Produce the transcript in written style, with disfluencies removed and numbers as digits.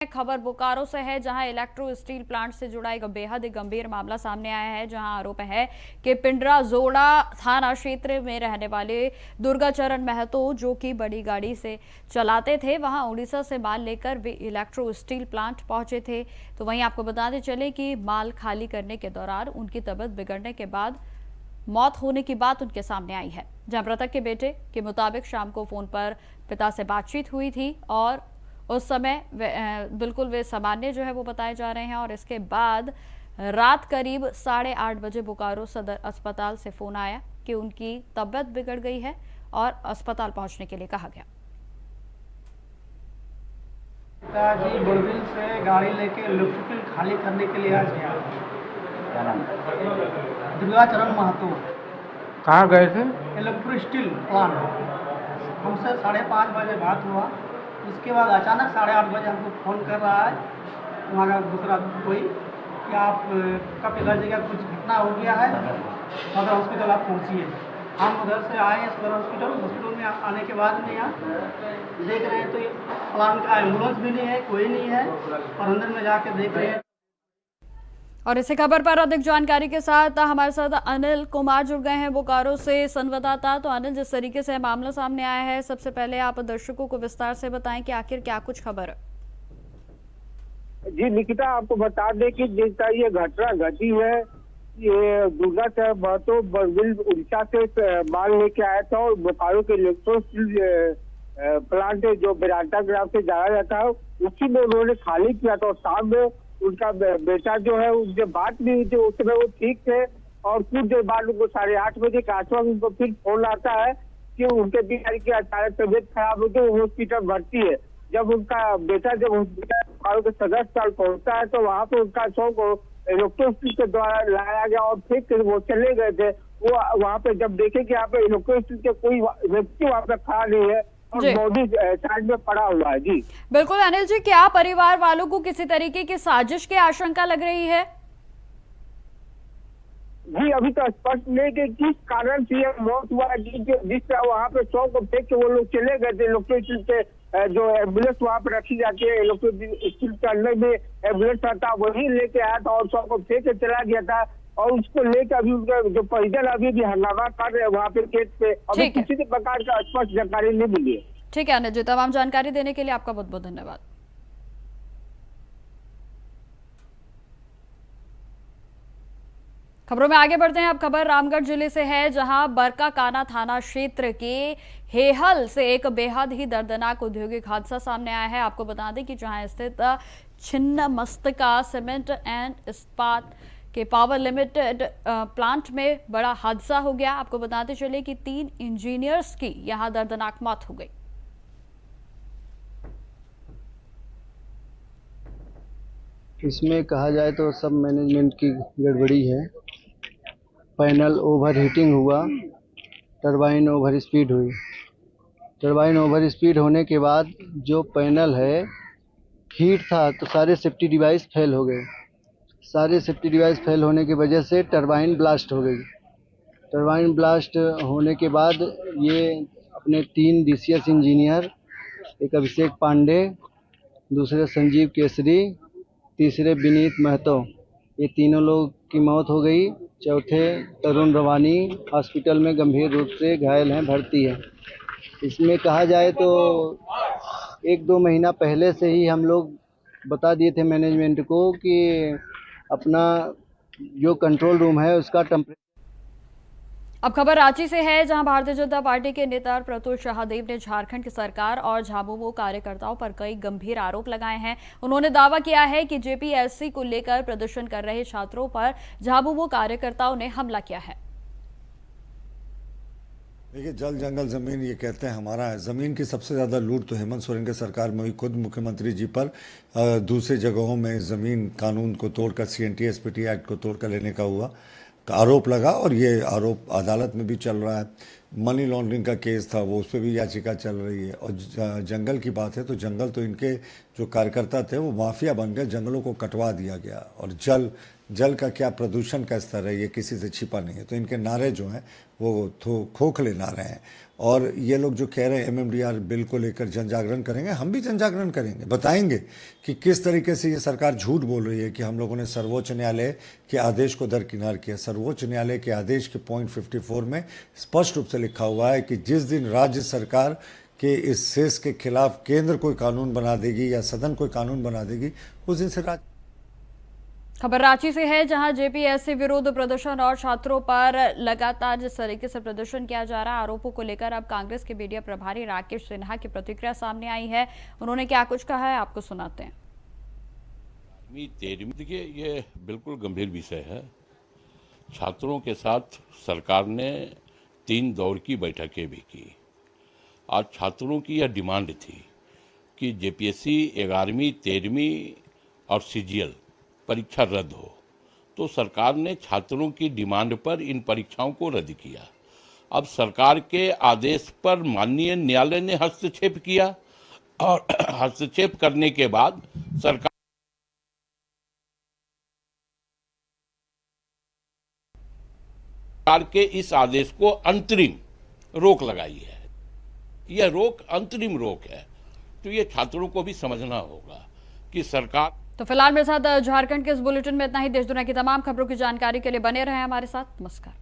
खबर बोकारो से है, जहां इलेक्ट्रो स्टील प्लांट से जुड़ा एक बेहद गंभीर मामला सामने आया है। जहां आरोप है कि पिंडरा जोड़ा थाना क्षेत्र में रहने वाले दुर्गाचरण महतो, जो कि बड़ी गाड़ी से चलाते थे, वहां उड़ीसा से माल लेकर वे इलेक्ट्रो स्टील प्लांट पहुंचे थे। तो वहीं आपको बताते चले कि माल खाली करने के दौरान उनकी तबीयत बिगड़ने के बाद मौत होने की बात उनके सामने आई है। जहां मृतक के बेटे के मुताबिक शाम को फोन पर पिता से बातचीत हुई थी और उस समय बिल्कुल वे सामान्य जो है वो बताए जा रहे हैं। और इसके बाद रात करीब 8:30 बजे बोकारो सदर अस्पताल से फोन आया कि उनकी तबीयत बिगड़ गई है और अस्पताल पहुंचने के लिए कहा गया। पिताजी बोरबिल से गाड़ी लेके इलेक्ट्रिकल खाली करने के लिए आज गया। क्या नाम? दुर्गाचरण महतो। कहाँ गए थे? Electro steel plant. हमसे 5:30 बजे बात हुआ। उसके बाद अचानक 8:30 बजे हमको फ़ोन कर रहा है वहाँ का दूसरा कोई कि आप का पिताजी का कुछ घटना हो गया है, सदर हॉस्पिटल आप पहुँचिए। हम उधर से आए हैं सदर हॉस्पिटल में आने के बाद में यहाँ देख रहे हैं तो प्लांट का एम्बुलेंस भी नहीं है, कोई नहीं है। और अंदर में जाके देख रहे हैं। और इसी खबर पर अधिक जानकारी के साथ हमारे साथ अनिल कुमार जुड़ गए हैं बोकारो से संवाददाता। तो अनिल, जिस तरीके से मामला सामने आया है, सबसे पहले आप दर्शकों को विस्तार से बताएं कि आखिर क्या कुछ खबर है। जी निकिता, आपको बता दें कि जिस तरह ये घटना घटी है, ये दुर्गा महतो बरबिल उड़ीसा से माल लेके आया था और बोकारो के इलेक्ट्रो स्टील प्लांट जो बेरांटा ग्राम से जाया जाता है उसी में उन्होंने खाली किया था। और शाम में उनका बेटा जो है, उनसे बात नहीं हुई थी, उस समय वो ठीक थे। और कुछ देर बाद उनको 8:30 बजे के आसपास उनको फिर फोन आता है कि उनके पिताजी की अचानक तबीयत खराब होती है, वो हॉस्पिटल भर्ती है। जब उनका बेटा जब हॉस्पिटल बोकारो के सदर अस्पताल पहुंचता है तो वहाँ पे उनका शव को इलेक्ट्रो स्टील के द्वारा लाया गया और फिर वो चले गए थे। वो वहाँ पे जब देखे कि यहाँ पे इलेक्ट्रो स्टील के कोई व्यक्ति वहाँ पे खड़ा नहीं है और बॉडी साइड में पड़ा हुआ है। जी बिल्कुल अनिल जी, क्या परिवार वालों को किसी तरीके की साजिश की आशंका लग रही है? जी अभी तो स्पष्ट नहीं कि किस कारण से यह मौत हुआ है। जिस तरह वहाँ पे शव को फेंक के वो लोग चले गए थे, इलेक्ट्रो स्टील के जो एम्बुलेंस वहाँ पे रखी जाती है, इलेक्ट्रो स्टील के अंदर में एम्बुलेंस था, वही लेके आया था और शव को फेंक के चला गया था। और उसको लेकर अभी उनका जो परिजन अभी भी हंगामा कर रहे हैं वहाँ पे केस पे, अभी किसी भी प्रकार का स्पष्ट जानकारी नहीं मिली है। ठीक है अनिल जी, तमाम जानकारी देने के लिए आपका बहुत बहुत धन्यवाद। खबरों में आगे बढ़ते हैं। अब खबर रामगढ़ जिले से है, जहां बरकाकाना थाना क्षेत्र के हेहल से एक बेहद ही दर्दनाक औद्योगिक हादसा सामने आया है। आपको बता दें कि जहां स्थित छिन्नमस्तिका सीमेंट एंड इस्पात के पावर लिमिटेड प्लांट में बड़ा हादसा हो गया। आपको बताते चले कि 3 इंजीनियर्स की यहां दर्दनाक मौत हो गई। इसमें कहा जाए तो सब मैनेजमेंट की गड़बड़ी है। पैनल ओवर हीटिंग हुआ, टरबाइन ओवर स्पीड हुई। टरबाइन ओवर स्पीड होने के बाद जो पैनल है हीट था तो सारे सेफ्टी डिवाइस फेल हो गए। सारे सेफ्टी डिवाइस फेल होने की वजह से टरबाइन ब्लास्ट हो गई। टरबाइन ब्लास्ट होने के बाद ये अपने 3 DCS इंजीनियर, एक अभिषेक पांडे, दूसरे संजीव केसरी, तीसरे विनीत महतो, ये तीनों लोग की मौत हो गई। चौथे तरुण रवानी हॉस्पिटल में गंभीर रूप से घायल हैं, भर्ती है। इसमें कहा जाए तो 1-2 महीना पहले से ही हम लोग बता दिए थे मैनेजमेंट को कि अपना जो कंट्रोल रूम है उसका टेम्परेचर। अब खबर रांची से है, जहां भारतीय जनता पार्टी के नेता प्रत्युष शाहदेव ने झारखंड की सरकार और झाबुमो कार्यकर्ताओं पर कई गंभीर आरोप लगाए हैं। उन्होंने दावा किया है कि जेपीएससी को लेकर प्रदर्शन कर रहे छात्रों पर झाबुमो कार्यकर्ताओं ने हमला किया है। देखिए, जल जंगल जमीन ये कहते हैं हमारा है। ज़मीन की सबसे ज़्यादा लूट तो हेमंत सोरेन के सरकार में हुई। खुद मुख्यमंत्री जी पर दूसरी जगहों में ज़मीन कानून को तोड़कर CNT SPT एक्ट को तोड़कर लेने का हुआ आरोप लगा और ये आरोप अदालत में भी चल रहा है। मनी लॉन्ड्रिंग का केस था, वो उस पर भी याचिका चल रही है। और जंगल की बात है तो जंगल तो इनके जो कार्यकर्ता थे वो माफिया बन गए, जंगलों को कटवा दिया गया और जल जल का क्या, प्रदूषण का स्तर है, ये किसी से छिपा नहीं है। तो इनके नारे जो हैं वो खोखले नारे हैं। और ये लोग जो कह रहे हैं एमएमडीआर बिल को लेकर जन जागरण करेंगे, हम भी जन जागरण करेंगे, बताएंगे कि किस तरीके से ये सरकार झूठ बोल रही है कि हम लोगों ने सर्वोच्च न्यायालय के आदेश को दरकिनार किया। सर्वोच्च न्यायालय के आदेश के पॉइंट 54 में स्पष्ट रूप से लिखा हुआ है कि जिस दिन राज्य सरकार के इस सेस के खिलाफ केंद्र कोई कानून बना देगी या सदन कोई कानून बना देगी, उस दिन से खबर रांची से है, जहां जेपीएससी विरोध प्रदर्शन और छात्रों पर लगातार जिस तरीके से प्रदर्शन किया जा रहा है, आरोपों को लेकर अब कांग्रेस के मीडिया प्रभारी राकेश सिन्हा की प्रतिक्रिया सामने आई है। उन्होंने क्या कुछ कहा है, आपको सुनाते हैं। 13वीं देखिए, ये बिल्कुल गंभीर विषय है। छात्रों के साथ सरकार ने 3 दौर की बैठकें भी की। आज छात्रों की यह डिमांड थी कि जेपीएससी 11वीं, 13वीं और सीजीएल परीक्षा रद्द हो, तो सरकार ने छात्रों की डिमांड पर इन परीक्षाओं को रद्द किया। अब सरकार के आदेश पर माननीय न्यायालय ने हस्तक्षेप किया और हस्तक्षेप करने के बाद सरकार के इस आदेश को अंतरिम रोक लगाई है। यह रोक अंतरिम रोक है, तो ये छात्रों को भी समझना होगा कि सरकार। तो फिलहाल मेरे साथ झारखंड के इस बुलेटिन में इतना ही। देश दुनिया की तमाम खबरों की जानकारी के लिए बने रहे हमारे साथ। नमस्कार।